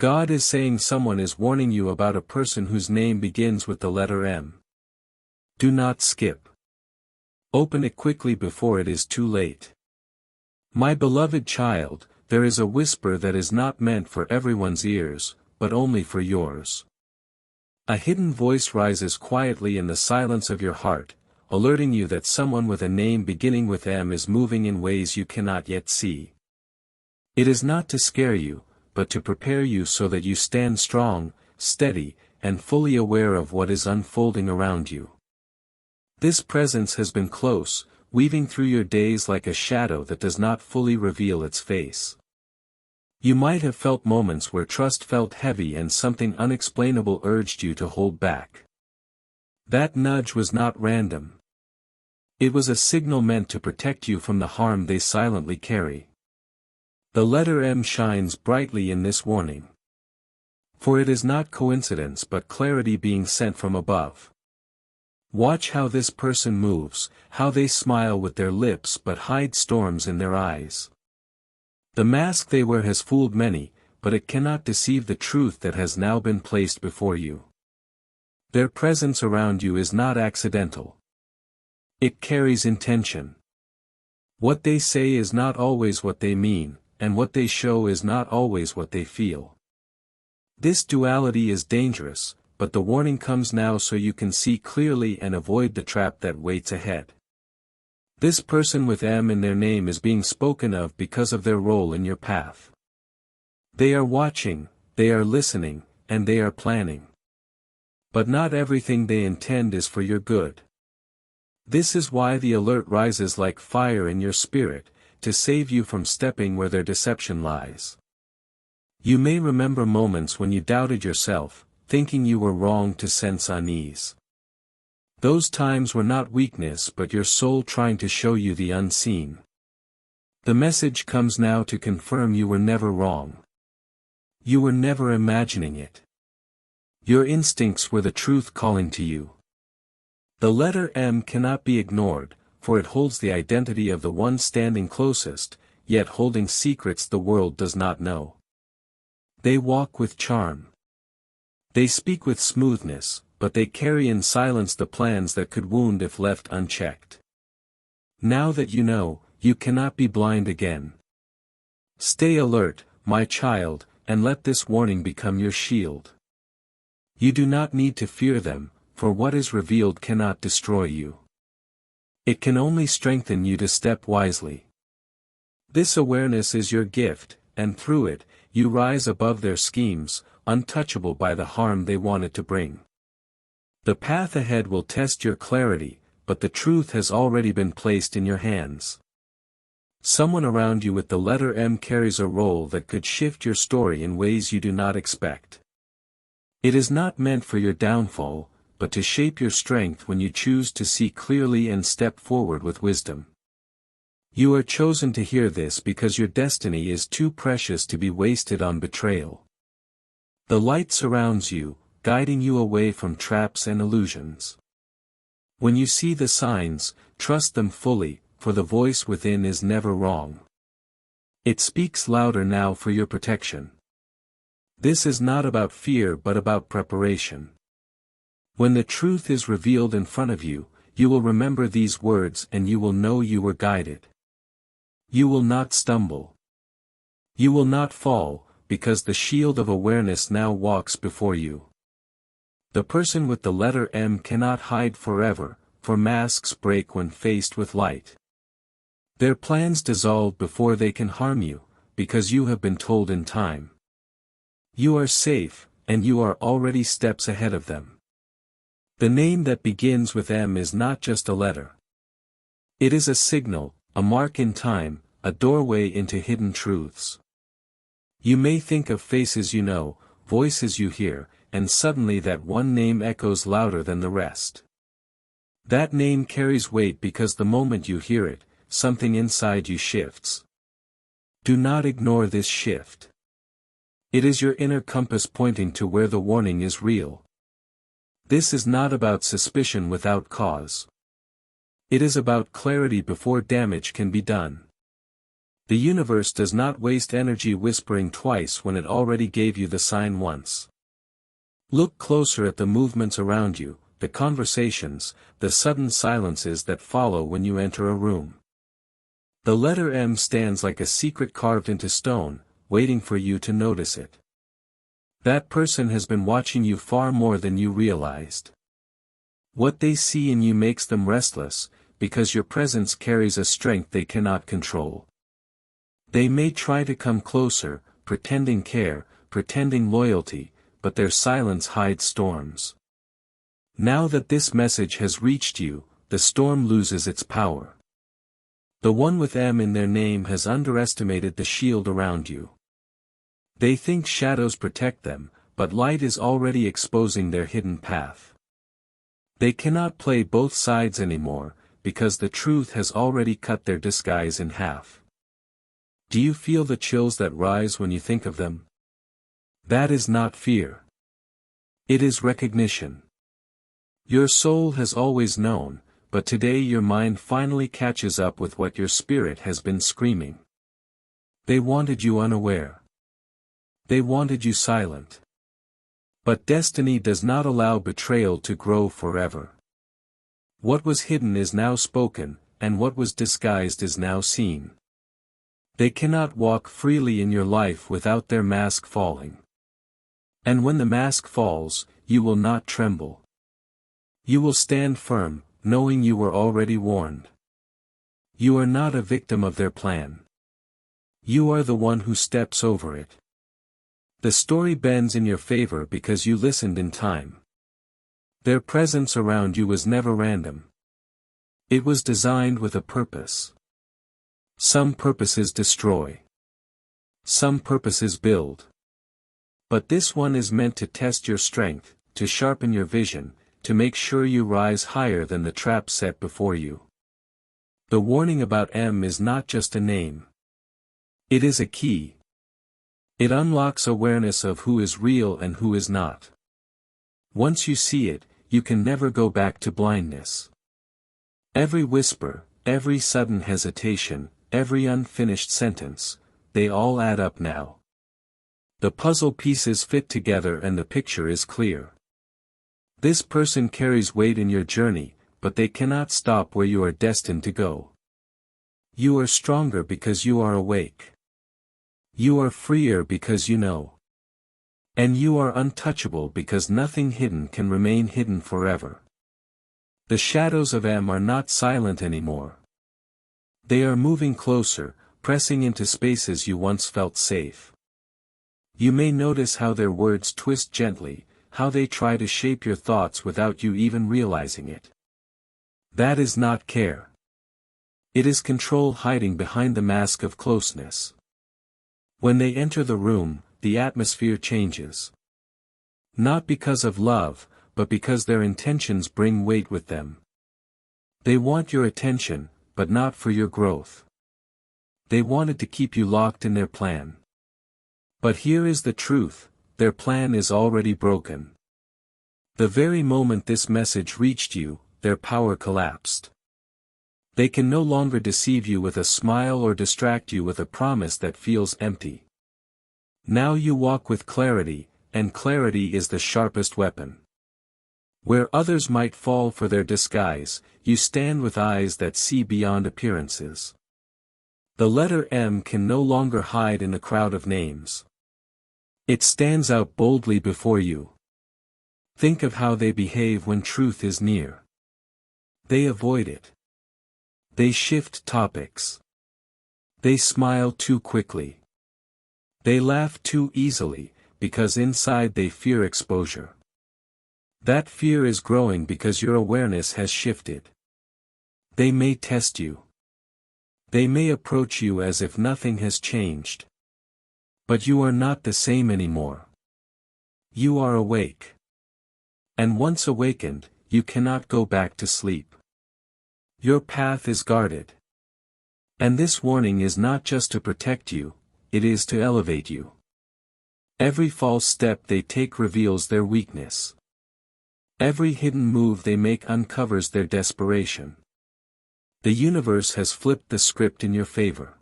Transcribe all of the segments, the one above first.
God is saying someone is warning you about a person whose name begins with the letter M. Do not skip. Open it quickly before it is too late. My beloved child, there is a whisper that is not meant for everyone's ears, but only for yours. A hidden voice rises quietly in the silence of your heart, alerting you that someone with a name beginning with M is moving in ways you cannot yet see. It is not to scare you, but to prepare you so that you stand strong, steady, and fully aware of what is unfolding around you. This presence has been close, weaving through your days like a shadow that does not fully reveal its face. You might have felt moments where trust felt heavy and something unexplainable urged you to hold back. That nudge was not random. It was a signal meant to protect you from the harm they silently carry. The letter M shines brightly in this warning. For it is not coincidence but clarity being sent from above. Watch how this person moves, how they smile with their lips but hide storms in their eyes. The mask they wear has fooled many, but it cannot deceive the truth that has now been placed before you. Their presence around you is not accidental. It carries intention. What they say is not always what they mean, and what they show is not always what they feel. This duality is dangerous, but the warning comes now so you can see clearly and avoid the trap that waits ahead. This person with M in their name is being spoken of because of their role in your path. They are watching, they are listening, and they are planning. But not everything they intend is for your good. This is why the alert rises like fire in your spirit, to save you from stepping where their deception lies. You may remember moments when you doubted yourself, thinking you were wrong to sense unease. Those times were not weakness but your soul trying to show you the unseen. The message comes now to confirm you were never wrong. You were never imagining it. Your instincts were the truth calling to you. The letter M cannot be ignored, for it holds the identity of the one standing closest, yet holding secrets the world does not know. They walk with charm. They speak with smoothness, but they carry in silence the plans that could wound if left unchecked. Now that you know, you cannot be blind again. Stay alert, my child, and let this warning become your shield. You do not need to fear them, for what is revealed cannot destroy you. It can only strengthen you to step wisely. This awareness is your gift, and through it, you rise above their schemes, untouchable by the harm they wanted to bring. The path ahead will test your clarity, but the truth has already been placed in your hands. Someone around you with the letter M carries a role that could shift your story in ways you do not expect. It is not meant for your downfall, but to shape your strength when you choose to see clearly and step forward with wisdom. You are chosen to hear this because your destiny is too precious to be wasted on betrayal. The light surrounds you, guiding you away from traps and illusions. When you see the signs, trust them fully, for the voice within is never wrong. It speaks louder now for your protection. This is not about fear but about preparation. When the truth is revealed in front of you, you will remember these words and you will know you were guided. You will not stumble. You will not fall, because the shield of awareness now walks before you. The person with the letter M cannot hide forever, for masks break when faced with light. Their plans dissolve before they can harm you, because you have been told in time. You are safe, and you are already steps ahead of them. The name that begins with M is not just a letter. It is a signal, a mark in time, a doorway into hidden truths. You may think of faces you know, voices you hear, and suddenly that one name echoes louder than the rest. That name carries weight because the moment you hear it, something inside you shifts. Do not ignore this shift. It is your inner compass pointing to where the warning is real. This is not about suspicion without cause. It is about clarity before damage can be done. The universe does not waste energy whispering twice when it already gave you the sign once. Look closer at the movements around you, the conversations, the sudden silences that follow when you enter a room. The letter M stands like a secret carved into stone, waiting for you to notice it. That person has been watching you far more than you realized. What they see in you makes them restless, because your presence carries a strength they cannot control. They may try to come closer, pretending care, pretending loyalty, but their silence hides storms. Now that this message has reached you, the storm loses its power. The one with M in their name has underestimated the shield around you. They think shadows protect them, but light is already exposing their hidden path. They cannot play both sides anymore, because the truth has already cut their disguise in half. Do you feel the chills that rise when you think of them? That is not fear. It is recognition. Your soul has always known, but today your mind finally catches up with what your spirit has been screaming. They wanted you unaware. They wanted you silent. But destiny does not allow betrayal to grow forever. What was hidden is now spoken, and what was disguised is now seen. They cannot walk freely in your life without their mask falling. And when the mask falls, you will not tremble. You will stand firm, knowing you were already warned. You are not a victim of their plan. You are the one who steps over it. The story bends in your favor because you listened in time. Their presence around you was never random. It was designed with a purpose. Some purposes destroy. Some purposes build. But this one is meant to test your strength, to sharpen your vision, to make sure you rise higher than the trap set before you. The warning about M is not just a name. It is a key. It unlocks awareness of who is real and who is not. Once you see it, you can never go back to blindness. Every whisper, every sudden hesitation, every unfinished sentence, they all add up now. The puzzle pieces fit together and the picture is clear. This person carries weight in your journey, but they cannot stop where you are destined to go. You are stronger because you are awake. You are freer because you know. And you are untouchable because nothing hidden can remain hidden forever. The shadows of M are not silent anymore. They are moving closer, pressing into spaces you once felt safe. You may notice how their words twist gently, how they try to shape your thoughts without you even realizing it. That is not care. It is control hiding behind the mask of closeness. When they enter the room, the atmosphere changes. Not because of love, but because their intentions bring weight with them. They want your attention, but not for your growth. They wanted to keep you locked in their plan. But here is the truth, their plan is already broken. The very moment this message reached you, their power collapsed. They can no longer deceive you with a smile or distract you with a promise that feels empty. Now you walk with clarity, and clarity is the sharpest weapon. Where others might fall for their disguise, you stand with eyes that see beyond appearances. The letter M can no longer hide in a crowd of names. It stands out boldly before you. Think of how they behave when truth is near. They avoid it. They shift topics. They smile too quickly. They laugh too easily, because inside they fear exposure. That fear is growing because your awareness has shifted. They may test you. They may approach you as if nothing has changed. But you are not the same anymore. You are awake. And once awakened, you cannot go back to sleep. Your path is guarded. And this warning is not just to protect you, it is to elevate you. Every false step they take reveals their weakness. Every hidden move they make uncovers their desperation. The universe has flipped the script in your favor.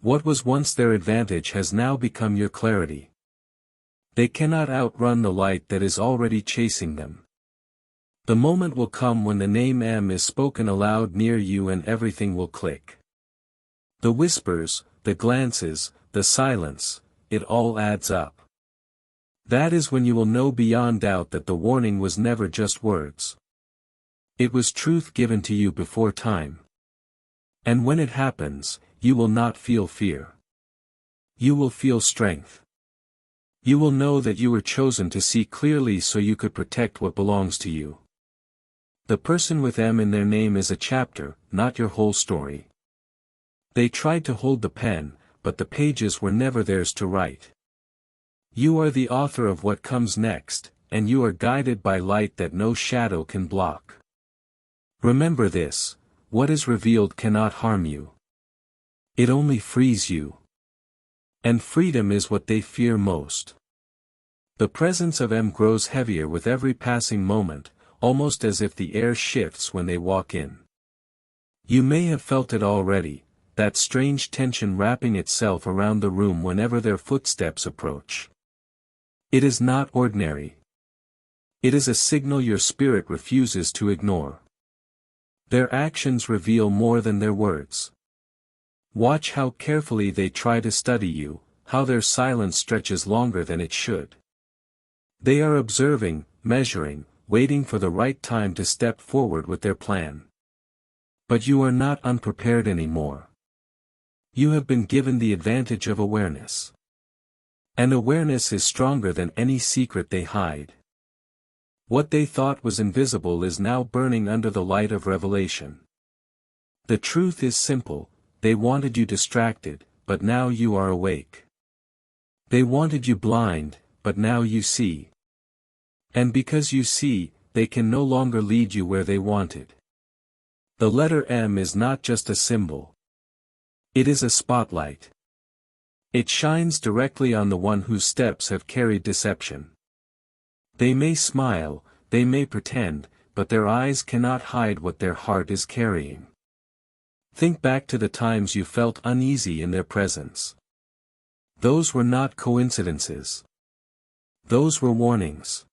What was once their advantage has now become your clarity. They cannot outrun the light that is already chasing them. The moment will come when the name M is spoken aloud near you and everything will click. The whispers, the glances, the silence, it all adds up. That is when you will know beyond doubt that the warning was never just words. It was truth given to you before time. And when it happens, you will not feel fear. You will feel strength. You will know that you were chosen to see clearly so you could protect what belongs to you. The person with M in their name is a chapter, not your whole story. They tried to hold the pen, but the pages were never theirs to write. You are the author of what comes next, and you are guided by light that no shadow can block. Remember this: what is revealed cannot harm you. It only frees you. And freedom is what they fear most. The presence of M grows heavier with every passing moment, almost as if the air shifts when they walk in. You may have felt it already, that strange tension wrapping itself around the room whenever their footsteps approach. It is not ordinary. It is a signal your spirit refuses to ignore. Their actions reveal more than their words. Watch how carefully they try to study you, how their silence stretches longer than it should. They are observing, measuring, waiting for the right time to step forward with their plan. But you are not unprepared anymore. You have been given the advantage of awareness. And awareness is stronger than any secret they hide. What they thought was invisible is now burning under the light of revelation. The truth is simple: they wanted you distracted, but now you are awake. They wanted you blind, but now you see. And because you see, they can no longer lead you where they wanted. The letter M is not just a symbol. It is a spotlight. It shines directly on the one whose steps have carried deception. They may smile, they may pretend, but their eyes cannot hide what their heart is carrying. Think back to the times you felt uneasy in their presence. Those were not coincidences. Those were warnings.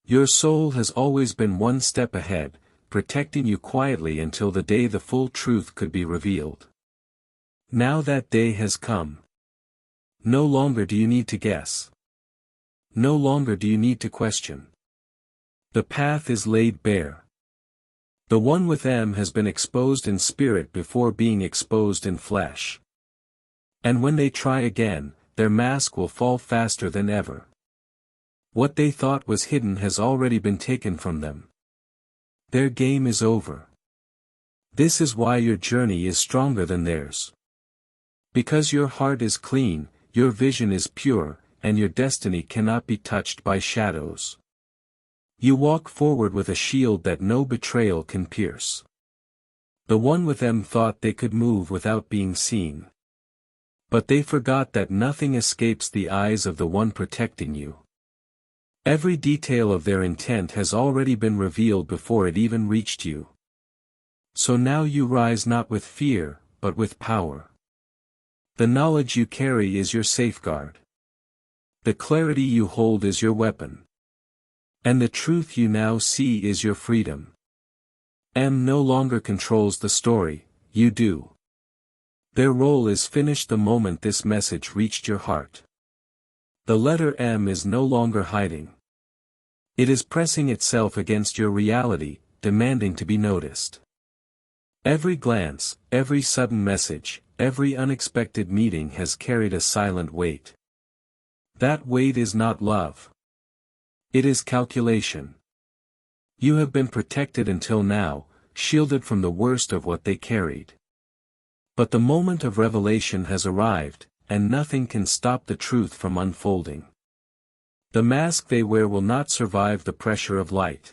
Your soul has always been one step ahead, protecting you quietly until the day the full truth could be revealed. Now that day has come. No longer do you need to guess. No longer do you need to question. The path is laid bare. The one with M has been exposed in spirit before being exposed in flesh. And when they try again, their mask will fall faster than ever. What they thought was hidden has already been taken from them. Their game is over. This is why your journey is stronger than theirs. Because your heart is clean, your vision is pure, and your destiny cannot be touched by shadows. You walk forward with a shield that no betrayal can pierce. The one with them thought they could move without being seen. But they forgot that nothing escapes the eyes of the one protecting you. Every detail of their intent has already been revealed before it even reached you. So now you rise not with fear, but with power. The knowledge you carry is your safeguard. The clarity you hold is your weapon. And the truth you now see is your freedom. M no longer controls the story, you do. Their role is finished the moment this message reached your heart. The letter M is no longer hiding. It is pressing itself against your reality, demanding to be noticed. Every glance, every sudden message, every unexpected meeting has carried a silent weight. That weight is not love. It is calculation. You have been protected until now, shielded from the worst of what they carried. But the moment of revelation has arrived, and nothing can stop the truth from unfolding. The mask they wear will not survive the pressure of light.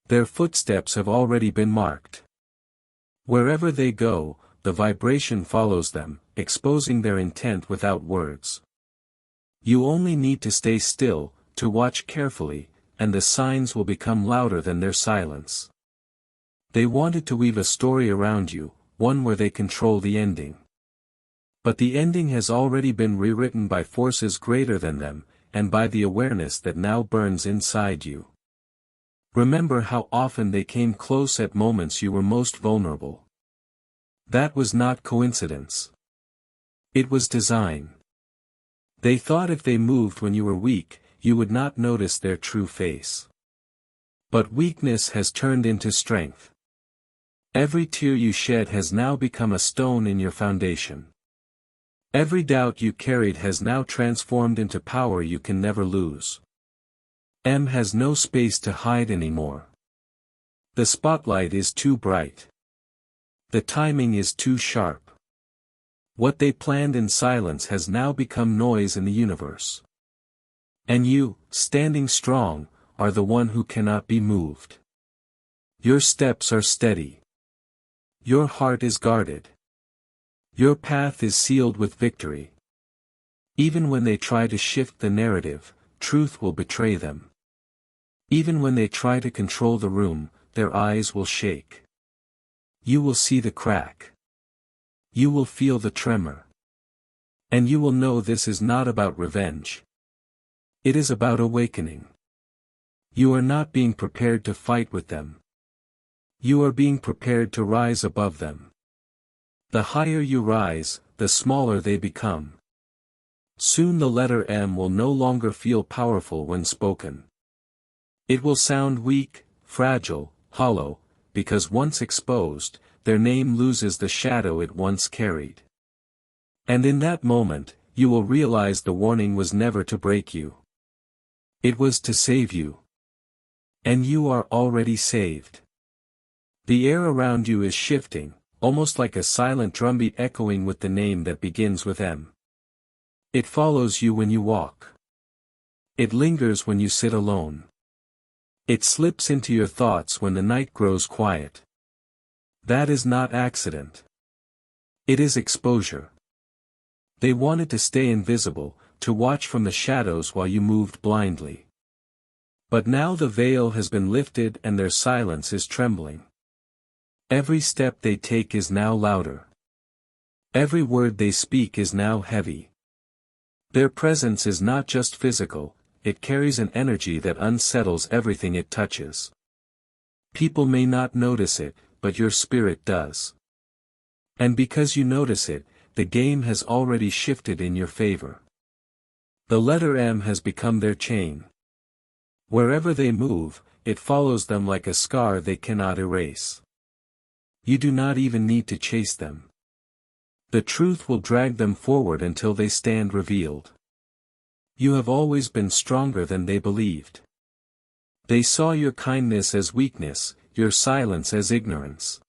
Their footsteps have already been marked. Wherever they go, the vibration follows them, exposing their intent without words. You only need to stay still, to watch carefully, and the signs will become louder than their silence. They wanted to weave a story around you, one where they control the ending. But the ending has already been rewritten by forces greater than them, and by the awareness that now burns inside you. Remember how often they came close at moments you were most vulnerable. That was not coincidence. It was design. They thought if they moved when you were weak, you would not notice their true face. But weakness has turned into strength. Every tear you shed has now become a stone in your foundation. Every doubt you carried has now transformed into power you can never lose. M has no space to hide anymore. The spotlight is too bright. The timing is too sharp. What they planned in silence has now become noise in the universe. And you, standing strong, are the one who cannot be moved. Your steps are steady. Your heart is guarded. Your path is sealed with victory. Even when they try to shift the narrative, truth will betray them. Even when they try to control the room, their eyes will shake. You will see the crack. You will feel the tremor. And you will know this is not about revenge. It is about awakening. You are not being prepared to fight with them. You are being prepared to rise above them. The higher you rise, the smaller they become. Soon the letter M will no longer feel powerful when spoken. It will sound weak, fragile, hollow, because once exposed, their name loses the shadow it once carried. And in that moment, you will realize the warning was never to break you. It was to save you. And you are already saved. The air around you is shifting, almost like a silent drumbeat echoing with the name that begins with M. It follows you when you walk. It lingers when you sit alone. It slips into your thoughts when the night grows quiet. That is not accident. It is exposure. They wanted to stay invisible, to watch from the shadows while you moved blindly. But now the veil has been lifted and their silence is trembling. Every step they take is now louder. Every word they speak is now heavy. Their presence is not just physical, it carries an energy that unsettles everything it touches. People may not notice it, but your spirit does. And because you notice it, the game has already shifted in your favor. The letter M has become their chain. Wherever they move, it follows them like a scar they cannot erase. You do not even need to chase them. The truth will drag them forward until they stand revealed. You have always been stronger than they believed. They saw your kindness as weakness, your silence as ignorance.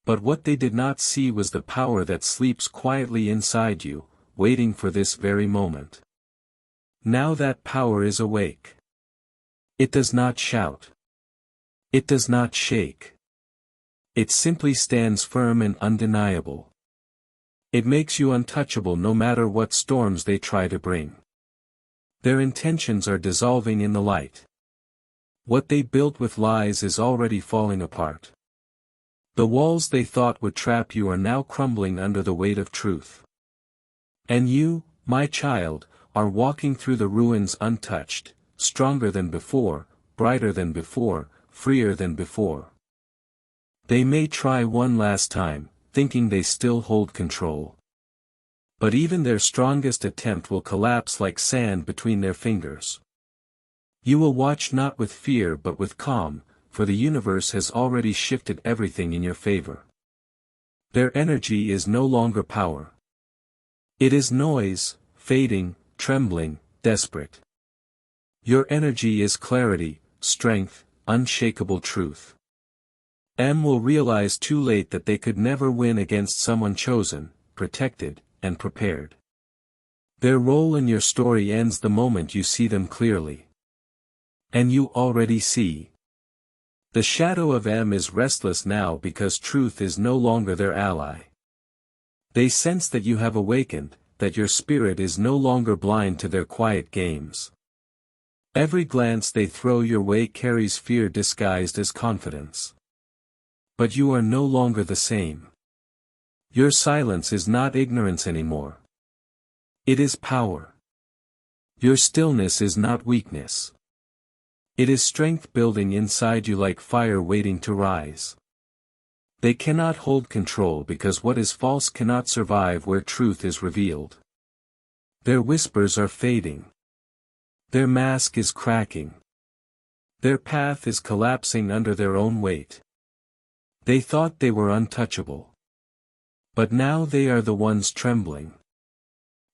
But what they did not see was the power that sleeps quietly inside you, waiting for this very moment. Now that power is awake. It does not shout. It does not shake. It simply stands firm and undeniable. It makes you untouchable no matter what storms they try to bring. Their intentions are dissolving in the light. What they built with lies is already falling apart. The walls they thought would trap you are now crumbling under the weight of truth. And you, my child, are walking through the ruins untouched, stronger than before, brighter than before, freer than before. They may try one last time, thinking they still hold control. But even their strongest attempt will collapse like sand between their fingers. You will watch not with fear but with calm, for the universe has already shifted everything in your favor. Their energy is no longer power. It is noise, fading, trembling, desperate. Your energy is clarity, strength, unshakable truth. M will realize too late that they could never win against someone chosen, protected, and prepared. Their role in your story ends the moment you see them clearly. And you already see. The shadow of M is restless now because truth is no longer their ally. They sense that you have awakened, that your spirit is no longer blind to their quiet games. Every glance they throw your way carries fear disguised as confidence. But you are no longer the same. Your silence is not ignorance anymore. It is power. Your stillness is not weakness. It is strength building inside you like fire waiting to rise. They cannot hold control because what is false cannot survive where truth is revealed. Their whispers are fading. Their mask is cracking. Their path is collapsing under their own weight. They thought they were untouchable. But now they are the ones trembling.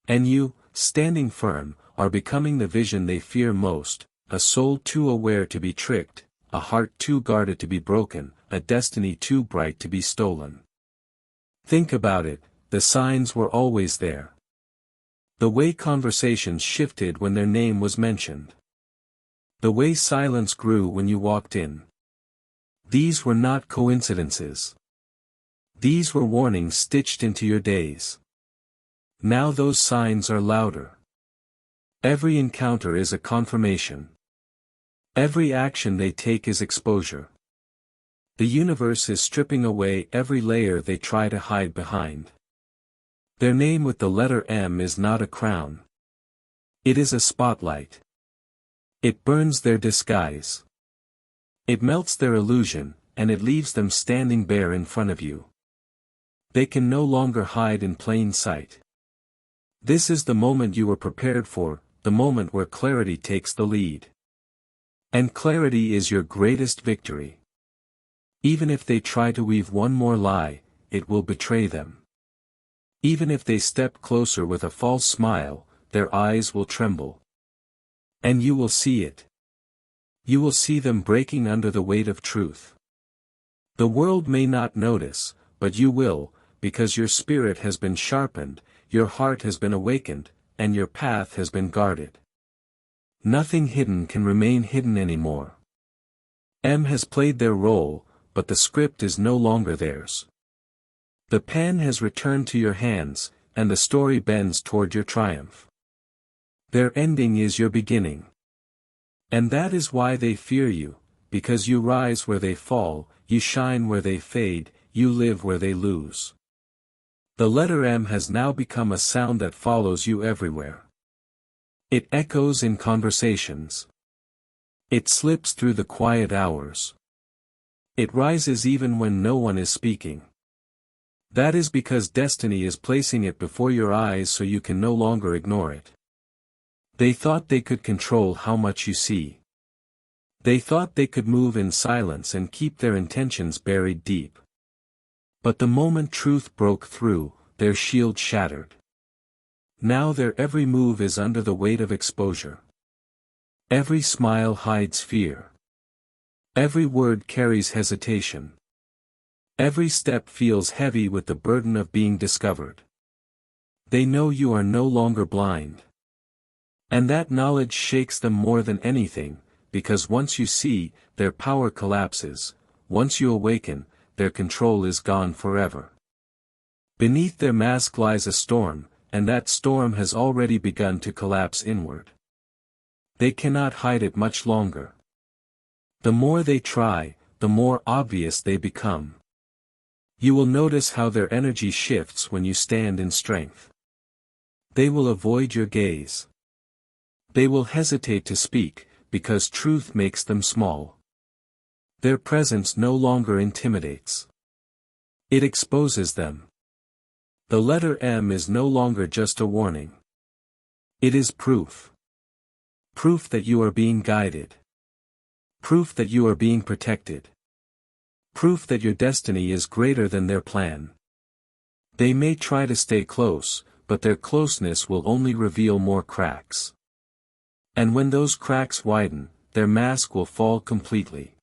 And you, standing firm, are becoming the vision they fear most, a soul too aware to be tricked, a heart too guarded to be broken, a destiny too bright to be stolen. Think about it, the signs were always there. The way conversations shifted when their name was mentioned. The way silence grew when you walked in. These were not coincidences. These were warnings stitched into your days. Now those signs are louder. Every encounter is a confirmation. Every action they take is exposure. The universe is stripping away every layer they try to hide behind. Their name with the letter M is not a crown. It is a spotlight. It burns their disguise. It melts their illusion, and it leaves them standing bare in front of you. They can no longer hide in plain sight. This is the moment you were prepared for, the moment where clarity takes the lead. And clarity is your greatest victory. Even if they try to weave one more lie, it will betray them. Even if they step closer with a false smile, their eyes will tremble. And you will see it. You will see them breaking under the weight of truth. The world may not notice, but you will, because your spirit has been sharpened, your heart has been awakened, and your path has been guarded. Nothing hidden can remain hidden anymore. M has played their role, but the script is no longer theirs. The pen has returned to your hands, and the story bends toward your triumph. Their ending is your beginning. And that is why they fear you, because you rise where they fall, you shine where they fade, you live where they lose. The letter M has now become a sound that follows you everywhere. It echoes in conversations. It slips through the quiet hours. It rises even when no one is speaking. That is because destiny is placing it before your eyes so you can no longer ignore it. They thought they could control how much you see. They thought they could move in silence and keep their intentions buried deep. But the moment truth broke through, their shield shattered. Now their every move is under the weight of exposure. Every smile hides fear. Every word carries hesitation. Every step feels heavy with the burden of being discovered. They know you are no longer blind. And that knowledge shakes them more than anything, because once you see, their power collapses, once you awaken, their control is gone forever. Beneath their mask lies a storm, and that storm has already begun to collapse inward. They cannot hide it much longer. The more they try, the more obvious they become. You will notice how their energy shifts when you stand in strength. They will avoid your gaze. They will hesitate to speak, because truth makes them small. Their presence no longer intimidates. It exposes them. The letter M is no longer just a warning. It is proof. Proof that you are being guided. Proof that you are being protected. Proof that your destiny is greater than their plan. They may try to stay close, but their closeness will only reveal more cracks. And when those cracks widen, their mask will fall completely.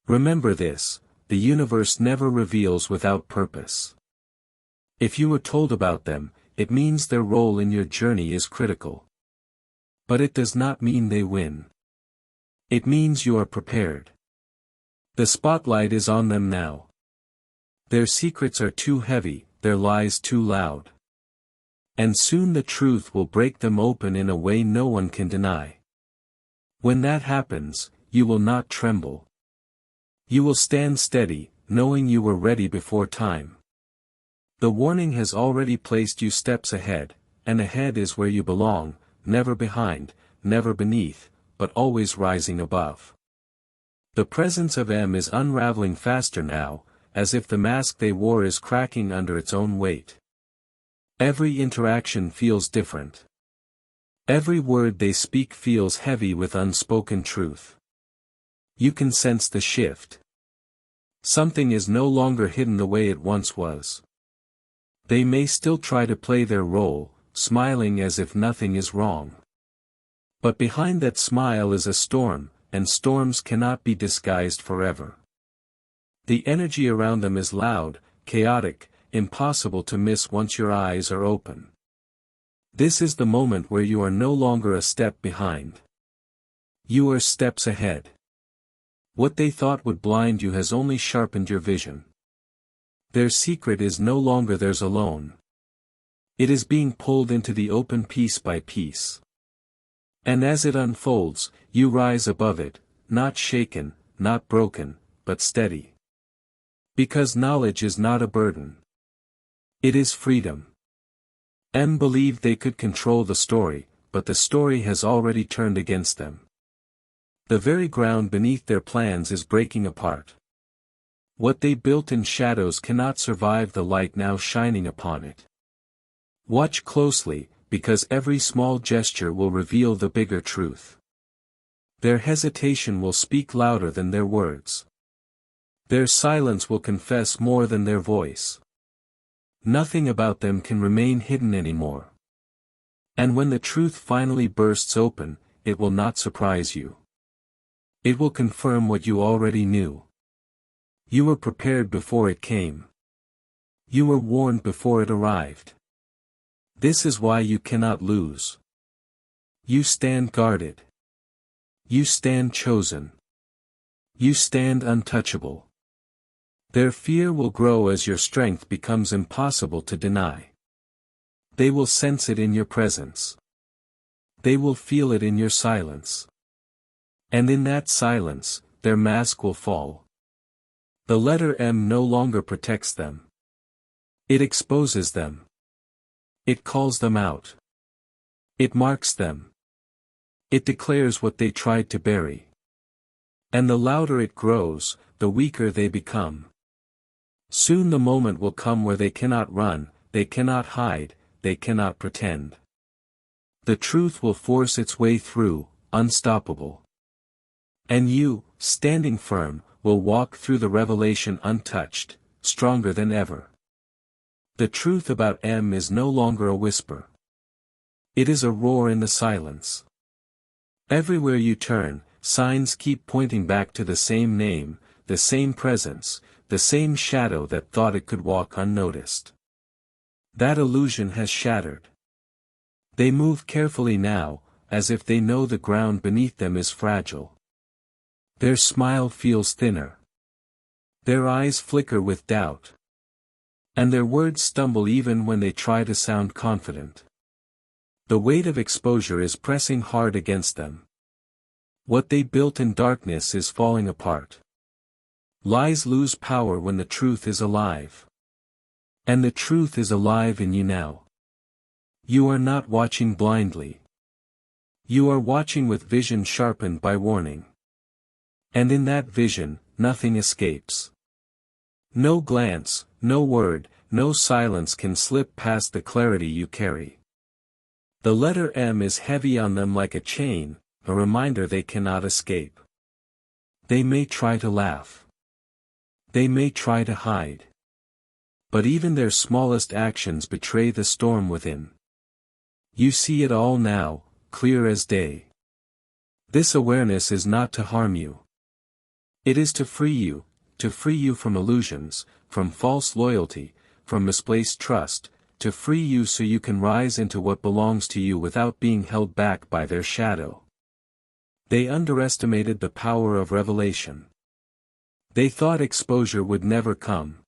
Remember this, the universe never reveals without purpose. If you were told about them, it means their role in your journey is critical. But it does not mean they win. It means you are prepared. The spotlight is on them now. Their secrets are too heavy, their lies too loud. And soon the truth will break them open in a way no one can deny. When that happens, you will not tremble. You will stand steady, knowing you were ready before time. The warning has already placed you steps ahead, and ahead is where you belong, never behind, never beneath, but always rising above. The presence of M is unraveling faster now, as if the mask they wore is cracking under its own weight. Every interaction feels different. Every word they speak feels heavy with unspoken truth. You can sense the shift. Something is no longer hidden the way it once was. They may still try to play their role, smiling as if nothing is wrong. But behind that smile is a storm, and storms cannot be disguised forever. The energy around them is loud, chaotic, impossible to miss once your eyes are open. This is the moment where you are no longer a step behind. You are steps ahead. What they thought would blind you has only sharpened your vision. Their secret is no longer theirs alone. It is being pulled into the open piece by piece. And as it unfolds, you rise above it, not shaken, not broken, but steady. Because knowledge is not a burden. It is freedom. M believed they could control the story, but the story has already turned against them. The very ground beneath their plans is breaking apart. What they built in shadows cannot survive the light now shining upon it. Watch closely, because every small gesture will reveal the bigger truth. Their hesitation will speak louder than their words. Their silence will confess more than their voice. Nothing about them can remain hidden anymore. And when the truth finally bursts open, it will not surprise you. It will confirm what you already knew. You were prepared before it came. You were warned before it arrived. This is why you cannot lose. You stand guarded. You stand chosen. You stand untouchable. Their fear will grow as your strength becomes impossible to deny. They will sense it in your presence. They will feel it in your silence. And in that silence, their mask will fall. The letter M no longer protects them. It exposes them. It calls them out. It marks them. It declares what they tried to bury. And the louder it grows, the weaker they become. Soon the moment will come where they cannot run, they cannot hide, they cannot pretend. The truth will force its way through, unstoppable. And you, standing firm, will walk through the revelation untouched, stronger than ever. The truth about M is no longer a whisper. It is a roar in the silence. Everywhere you turn, signs keep pointing back to the same name, the same presence, the same shadow that thought it could walk unnoticed. That illusion has shattered. They move carefully now, as if they know the ground beneath them is fragile. Their smile feels thinner. Their eyes flicker with doubt. And their words stumble even when they try to sound confident. The weight of exposure is pressing hard against them. What they built in darkness is falling apart. Lies lose power when the truth is alive. And the truth is alive in you now. You are not watching blindly. You are watching with vision sharpened by warning. And in that vision, nothing escapes. No glance, no word, no silence can slip past the clarity you carry. The letter M is heavy on them like a chain, a reminder they cannot escape. They may try to laugh. They may try to hide. But even their smallest actions betray the storm within. You see it all now, clear as day. This awareness is not to harm you. It is to free you from illusions, from false loyalty, from misplaced trust, to free you so you can rise into what belongs to you without being held back by their shadow. They underestimated the power of revelation. They thought exposure would never come.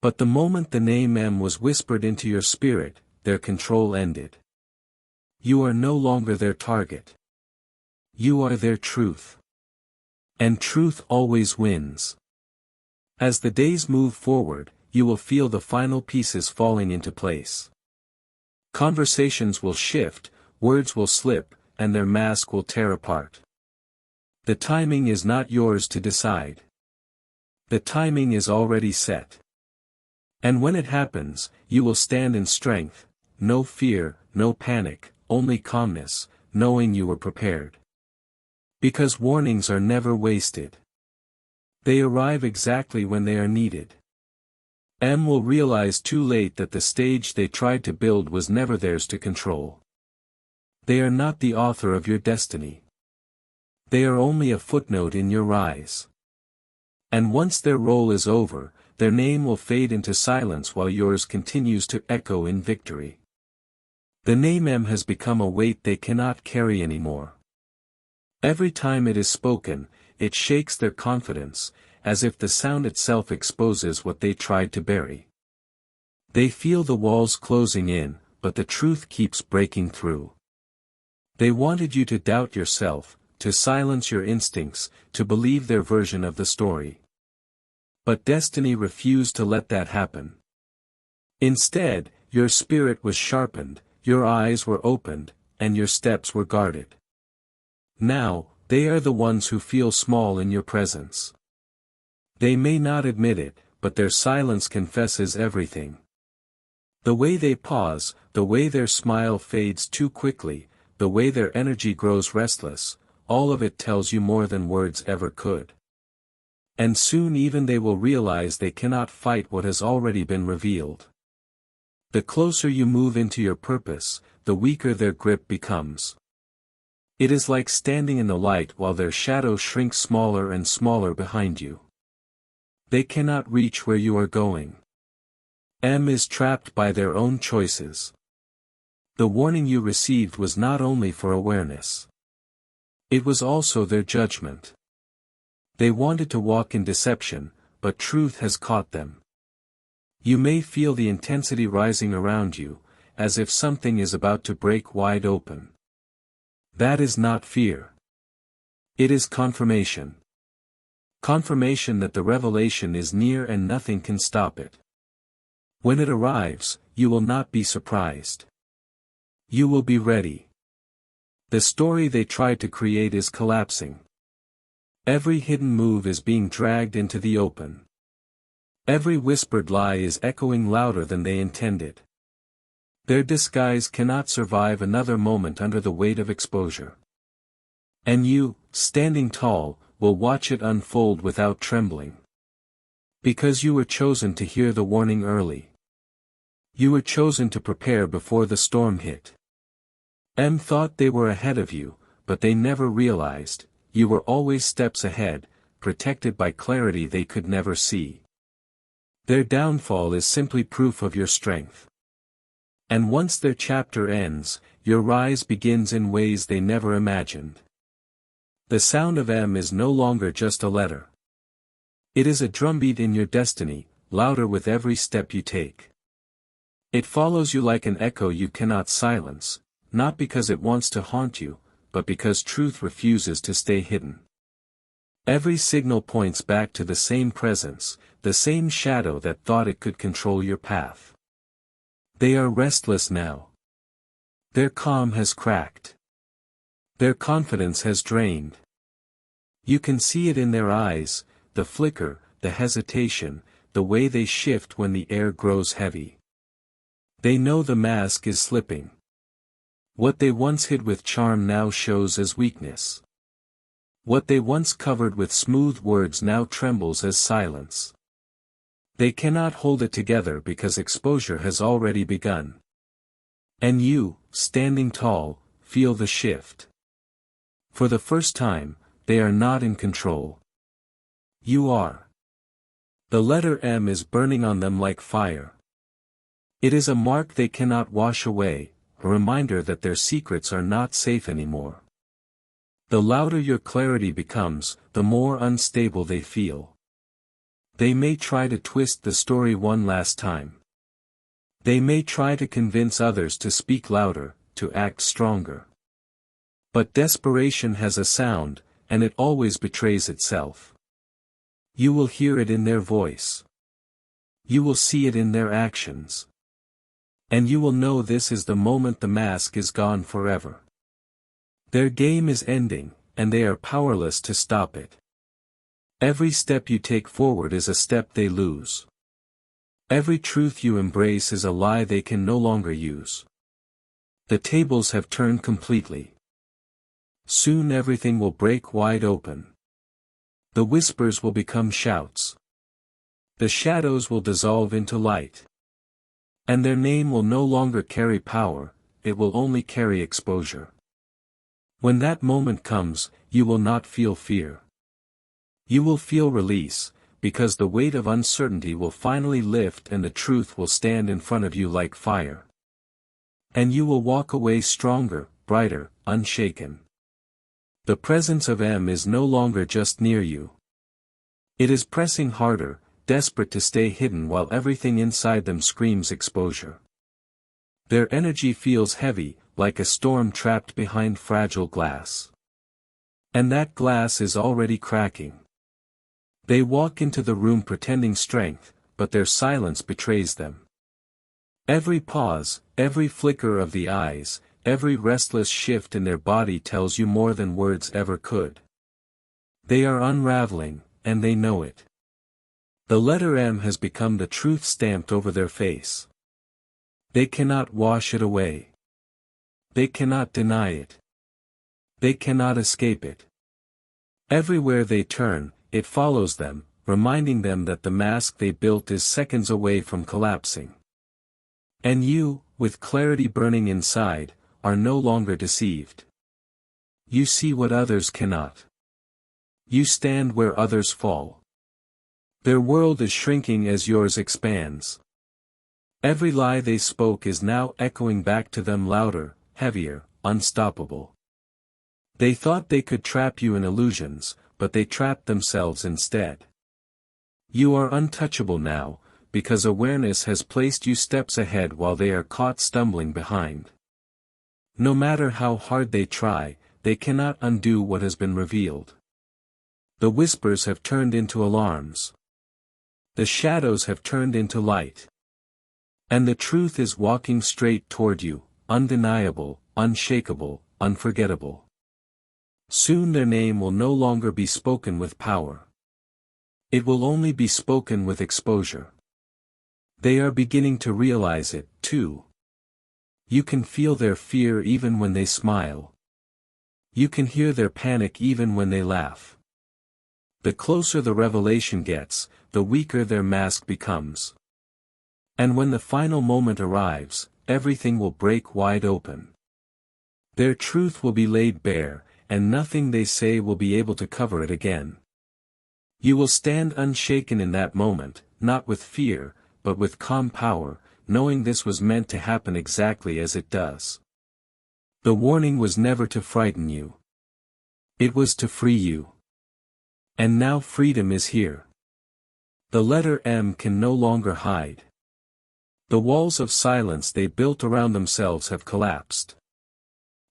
But the moment the name M was whispered into your spirit, their control ended. You are no longer their target. You are their truth. And truth always wins. As the days move forward, you will feel the final pieces falling into place. Conversations will shift, words will slip, and their mask will tear apart. The timing is not yours to decide. The timing is already set. And when it happens, you will stand in strength, no fear, no panic, only calmness, knowing you were prepared. Because warnings are never wasted. They arrive exactly when they are needed. M will realize too late that the stage they tried to build was never theirs to control. They are not the author of your destiny. They are only a footnote in your rise. And once their role is over, their name will fade into silence while yours continues to echo in victory. The name M has become a weight they cannot carry anymore. Every time it is spoken, it shakes their confidence, as if the sound itself exposes what they tried to bury. They feel the walls closing in, but the truth keeps breaking through. They wanted you to doubt yourself, to silence your instincts, to believe their version of the story. But destiny refused to let that happen. Instead, your spirit was sharpened, your eyes were opened, and your steps were guarded. Now, they are the ones who feel small in your presence. They may not admit it, but their silence confesses everything. The way they pause, the way their smile fades too quickly, the way their energy grows restless, all of it tells you more than words ever could. And soon even they will realize they cannot fight what has already been revealed. The closer you move into your purpose, the weaker their grip becomes. It is like standing in the light while their shadow shrinks smaller and smaller behind you. They cannot reach where you are going. M is trapped by their own choices. The warning you received was not only for awareness. It was also their judgment. They wanted to walk in deception, but truth has caught them. You may feel the intensity rising around you, as if something is about to break wide open. That is not fear. It is confirmation. Confirmation that the revelation is near and nothing can stop it. When it arrives, you will not be surprised. You will be ready. The story they tried to create is collapsing. Every hidden move is being dragged into the open. Every whispered lie is echoing louder than they intended. Their disguise cannot survive another moment under the weight of exposure. And you, standing tall, will watch it unfold without trembling. Because you were chosen to hear the warning early. You were chosen to prepare before the storm hit. M thought they were ahead of you, but they never realized, you were always steps ahead, protected by clarity they could never see. Their downfall is simply proof of your strength. And once their chapter ends, your rise begins in ways they never imagined. The sound of M is no longer just a letter. It is a drumbeat in your destiny, louder with every step you take. It follows you like an echo you cannot silence, not because it wants to haunt you, but because truth refuses to stay hidden. Every signal points back to the same presence, the same shadow that thought it could control your path. They are restless now. Their calm has cracked. Their confidence has drained. You can see it in their eyes, the flicker, the hesitation, the way they shift when the air grows heavy. They know the mask is slipping. What they once hid with charm now shows as weakness. What they once covered with smooth words now trembles as silence. They cannot hold it together because exposure has already begun. And you, standing tall, feel the shift. For the first time, they are not in control. You are. The letter M is burning on them like fire. It is a mark they cannot wash away, a reminder that their secrets are not safe anymore. The louder your clarity becomes, the more unstable they feel. They may try to twist the story one last time. They may try to convince others to speak louder, to act stronger. But desperation has a sound, and it always betrays itself. You will hear it in their voice. You will see it in their actions. And you will know this is the moment the mask is gone forever. Their game is ending, and they are powerless to stop it. Every step you take forward is a step they lose. Every truth you embrace is a lie they can no longer use. The tables have turned completely. Soon everything will break wide open. The whispers will become shouts. The shadows will dissolve into light. And their name will no longer carry power, it will only carry exposure. When that moment comes, you will not feel fear. You will feel release, because the weight of uncertainty will finally lift and the truth will stand in front of you like fire. And you will walk away stronger, brighter, unshaken. The presence of M is no longer just near you. It is pressing harder, desperate to stay hidden while everything inside them screams exposure. Their energy feels heavy, like a storm trapped behind fragile glass. And that glass is already cracking. They walk into the room pretending strength, but their silence betrays them. Every pause, every flicker of the eyes, every restless shift in their body tells you more than words ever could. They are unraveling, and they know it. The letter M has become the truth stamped over their face. They cannot wash it away. They cannot deny it. They cannot escape it. Everywhere they turn, it follows them, reminding them that the mask they built is seconds away from collapsing. And you, with clarity burning inside, are no longer deceived. You see what others cannot. You stand where others fall. Their world is shrinking as yours expands. Every lie they spoke is now echoing back to them louder, heavier, unstoppable. They thought they could trap you in illusions, but they trapped themselves instead. You are untouchable now, because awareness has placed you steps ahead while they are caught stumbling behind. No matter how hard they try, they cannot undo what has been revealed. The whispers have turned into alarms. The shadows have turned into light. And the truth is walking straight toward you, undeniable, unshakable, unforgettable. Soon their name will no longer be spoken with power. It will only be spoken with exposure. They are beginning to realize it, too. You can feel their fear even when they smile. You can hear their panic even when they laugh. The closer the revelation gets, the weaker their mask becomes. And when the final moment arrives, everything will break wide open. Their truth will be laid bare, and nothing they say will be able to cover it again. You will stand unshaken in that moment, not with fear, but with calm power, knowing this was meant to happen exactly as it does. The warning was never to frighten you. It was to free you. And now freedom is here. The letter M can no longer hide. The walls of silence they built around themselves have collapsed.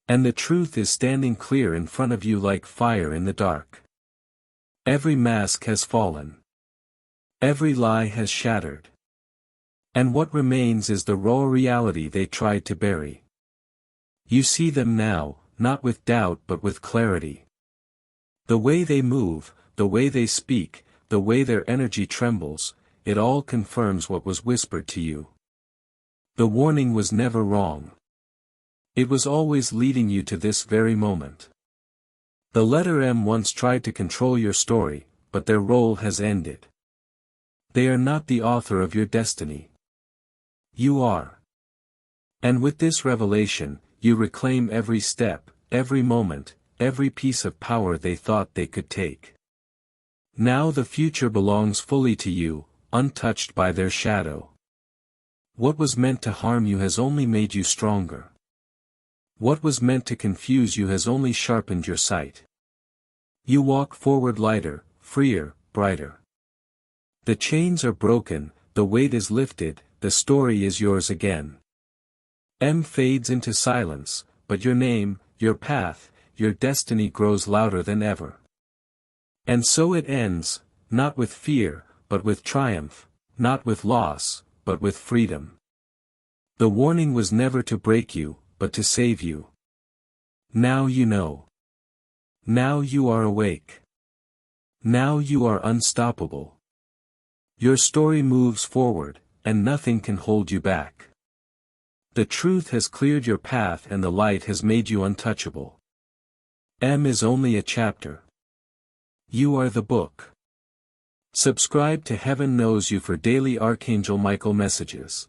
And the truth is standing clear in front of you like fire in the dark. Every mask has fallen. Every lie has shattered. And what remains is the raw reality they tried to bury. You see them now, not with doubt but with clarity. The way they move, the way they speak, the way their energy trembles, it all confirms what was whispered to you. The warning was never wrong. It was always leading you to this very moment. The letter M once tried to control your story, but their role has ended. They are not the author of your destiny. You are. And with this revelation, you reclaim every step, every moment, every piece of power they thought they could take. Now the future belongs fully to you, untouched by their shadow. What was meant to harm you has only made you stronger. What was meant to confuse you has only sharpened your sight. You walk forward lighter, freer, brighter. The chains are broken, the weight is lifted, the story is yours again. M fades into silence, but your name, your path, your destiny grows louder than ever. And so it ends, not with fear, but with triumph, Not with loss, but with freedom. The warning was never to break you, but to save you. Now you know. Now you are awake. Now you are unstoppable. Your story moves forward, and nothing can hold you back. The truth has cleared your path and the light has made you untouchable. M is only a chapter. You are the book. Subscribe to Heaven Knows You for daily Archangel Michael messages.